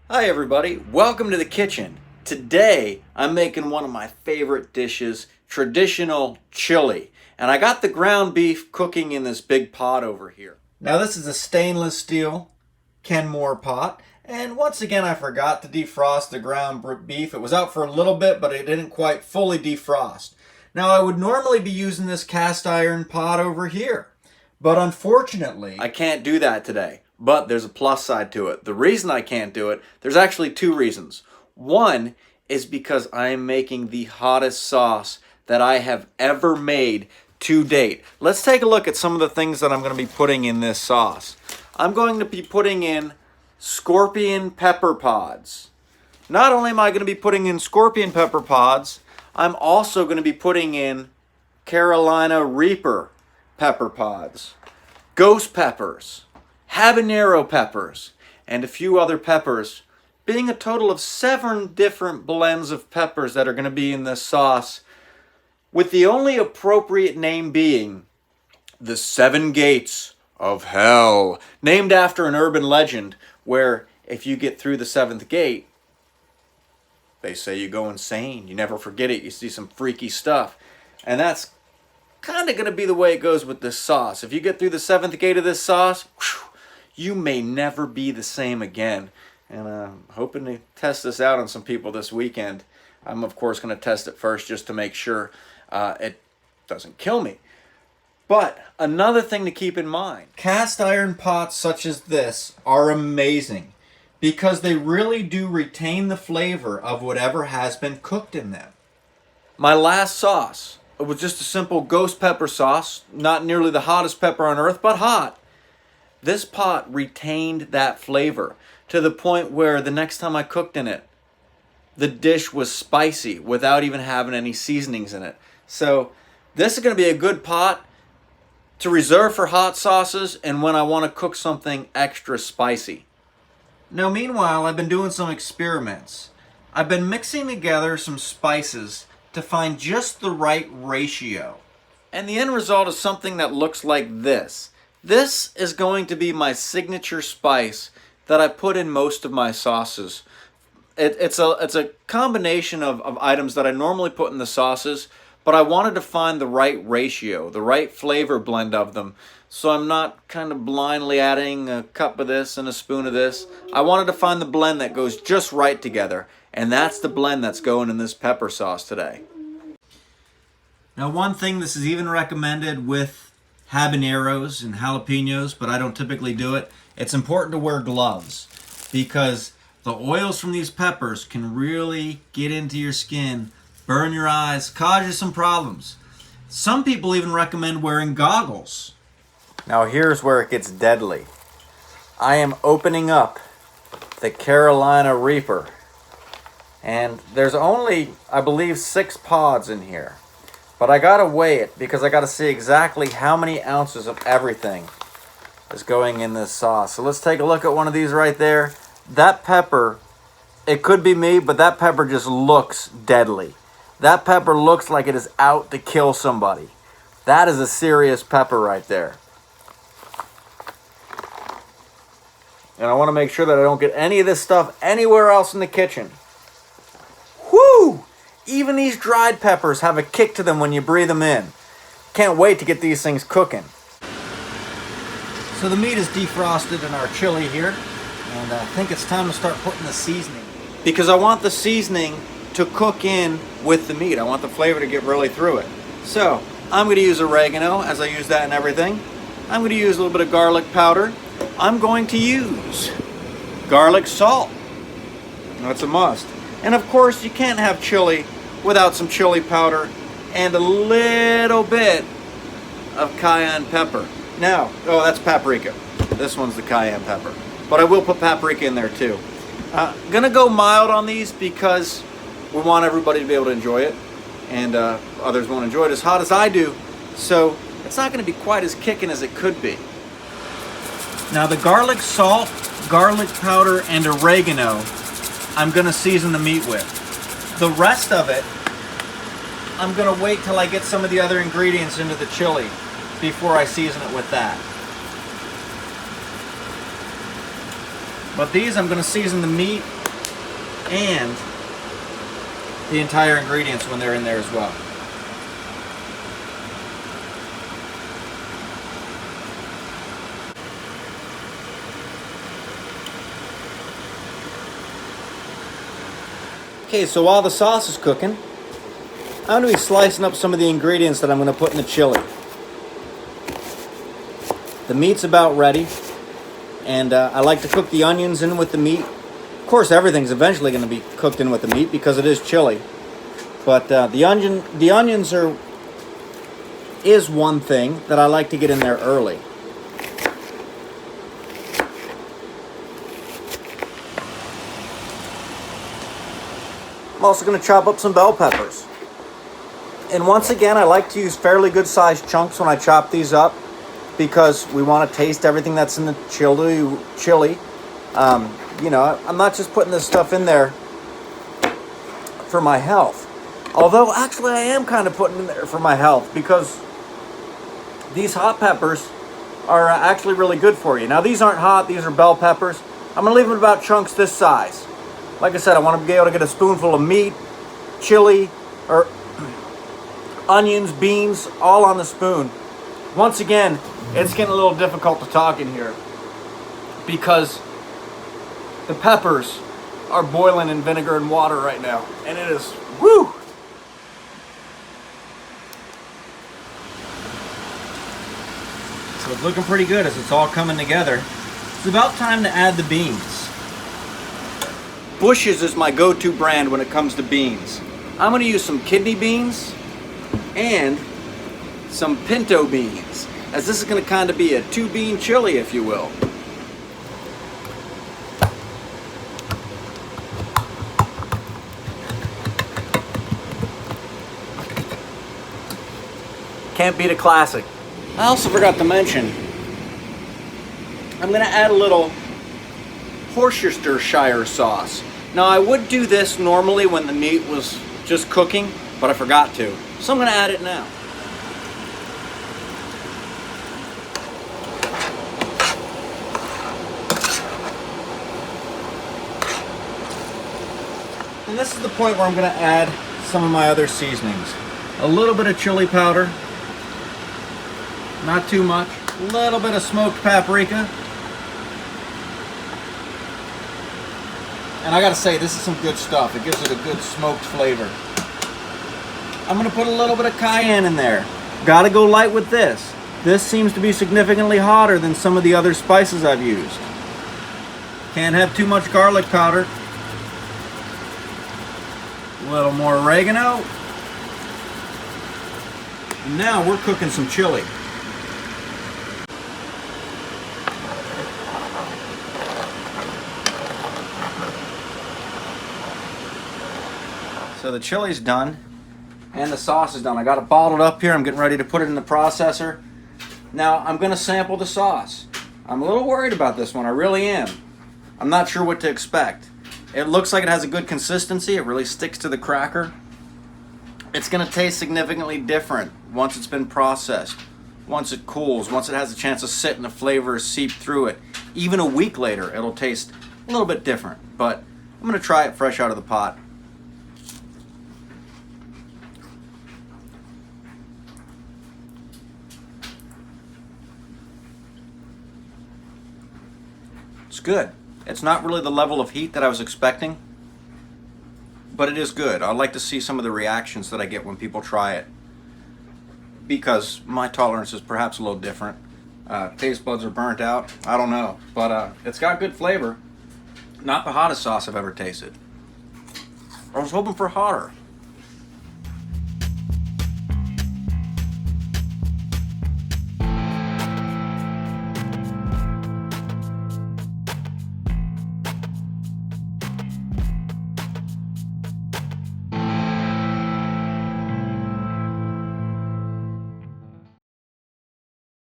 Hi everybody, welcome to the kitchen. Today I'm making one of my favorite dishes, traditional chili. And I got the ground beef cooking in this big pot over here. Now this is a stainless steel Kenmore pot. And once again I forgot to defrost the ground beef. It was out for a little bit, but it didn't quite fully defrost. Now I would normally be using this cast iron pot over here. But unfortunately, I can't do that today. But there's a plus side to it. The reason I can't do it, there's actually two reasons. One is because I'm making the hottest sauce that I have ever made to date. Let's take a look at some of the things that I'm going to be putting in this sauce. I'm going to be putting in scorpion pepper pods. Not only am I going to be putting in scorpion pepper pods, I'm also going to be putting in Carolina Reaper pepper pods, ghost peppers, habanero peppers, and a few other peppers, being a total of 7 different blends of peppers that are going to be in this sauce, with the only appropriate name being the 7 Gates of Hell, named after an urban legend where if you get through the 7th gate, they say you go insane, you never forget it, you see some freaky stuff. And that's kind of going to be the way it goes with this sauce. If you get through the 7th gate of this sauce, whew, you may never be the same again. And I'm hoping to test this out on some people this weekend. I'm of course going to test it first just to make sure it doesn't kill me. But another thing to keep in mind, cast iron pots such as this are amazing because they really do retain the flavor of whatever has been cooked in them. My last sauce, it was just a simple ghost pepper sauce, not nearly the hottest pepper on earth, but hot. This pot retained that flavor to the point where the next time I cooked in it, the dish was spicy without even having any seasonings in it. So this is going to be a good pot to reserve for hot sauces and when I want to cook something extra spicy. Now meanwhile, I've been doing some experiments. I've been mixing together some spices to find just the right ratio. And the end result is something that looks like this. This is going to be my signature spice that I put in most of my sauces. It's a combination of items that I normally put in the sauces, but I wanted to find the right ratio, the right flavor blend of them. So I'm not kind of blindly adding a cup of this and a spoon of this. I wanted to find the blend that goes just right together, and that's the blend that's going in this pepper sauce today. Now one thing, this is even recommended with habaneros and jalapenos, but I don't typically do it. It's important to wear gloves because the oils from these peppers can really get into your skin, burn your eyes, cause you some problems. Some people even recommend wearing goggles. Now here's where it gets deadly. I am opening up the Carolina Reaper, and there's only, I believe, 6 pods in here. But I gotta weigh it because I gotta see exactly how many ounces of everything is going in this sauce. So let's take a look at one of these right there. That pepper, it could be me, but that pepper just looks deadly. That pepper looks like it is out to kill somebody. That is a serious pepper right there. And I want to make sure that I don't get any of this stuff anywhere else in the kitchen. Whoo! Even these dried peppers have a kick to them when you breathe them in. Can't wait to get these things cooking. So the meat is defrosted in our chili here, and I think it's time to start putting the seasoning. Because I want the seasoning to cook in with the meat. I want the flavor to get really through it. So I'm going to use oregano, as I use that in everything. I'm going to use a little bit of garlic powder. I'm going to use garlic salt. That's a must. And of course, you can't have chili without some chili powder and a little bit of cayenne pepper. Now, oh, that's paprika. This one's the cayenne pepper. But I will put paprika in there too. Gonna go mild on these because we want everybody to be able to enjoy it. And others won't enjoy it as hot as I do. So it's not gonna be quite as kicking as it could be. Now the garlic salt, garlic powder, and oregano I'm gonna season the meat with. The rest of it, I'm gonna wait till I get some of the other ingredients into the chili before I season it with that. But these I'm gonna season the meat and the entire ingredients when they're in there as well. Okay, so while the sauce is cooking, I'm going to be slicing up some of the ingredients that I'm going to put in the chili. The meat's about ready, and I like to cook the onions in with the meat. Of course, everything's eventually going to be cooked in with the meat because it is chili. But the onions is one thing that I like to get in there early. I'm also going to chop up some bell peppers. And once again, I like to use fairly good sized chunks when I chop these up because we want to taste everything that's in the chili. You know, I'm not just putting this stuff in there for my health. Although, actually, I am kind of putting it in there for my health because these hot peppers are actually really good for you. Now, these aren't hot. These are bell peppers. I'm going to leave them about chunks this size. Like I said, I want to be able to get a spoonful of meat, chili, or onions, beans, all on the spoon. Once again, it's getting a little difficult to talk in here because the peppers are boiling in vinegar and water right now, and it is, woo! So it's looking pretty good as it's all coming together. It's about time to add the beans. Bush's is my go-to brand when it comes to beans. I'm going to use some kidney beans and some pinto beans, as this is going to kind of be a 2-bean chili, if you will. Can't beat a classic. I also forgot to mention, I'm going to add a little Worcestershire sauce. Now, I would do this normally when the meat was just cooking, but I forgot to. So I'm going to add it now. And this is the point where I'm going to add some of my other seasonings. A little bit of chili powder. Not too much. A little bit of smoked paprika. And I gotta say, this is some good stuff. It gives it a good smoked flavor. I'm gonna put a little bit of cayenne in there. Gotta go light with this. This seems to be significantly hotter than some of the other spices I've used. Can't have too much garlic powder. A little more oregano. And now we're cooking some chili. So the chili's done and the sauce is done. I got it bottled up here. I'm getting ready to put it in the processor. Now I'm going to sample the sauce. I'm a little worried about this one. I really am. I'm not sure what to expect. It looks like it has a good consistency. It really sticks to the cracker. It's going to taste significantly different once it's been processed, once it cools, once it has a chance to sit and the flavors seep through it. Even a week later, it'll taste a little bit different. But I'm going to try it fresh out of the pot. It's good. It's not really the level of heat that I was expecting, but it is good. I'd like to see some of the reactions that I get when people try it, because my tolerance is perhaps a little different. Taste buds are burnt out. I don't know, but it's got good flavor. Not the hottest sauce I've ever tasted. I was hoping for hotter.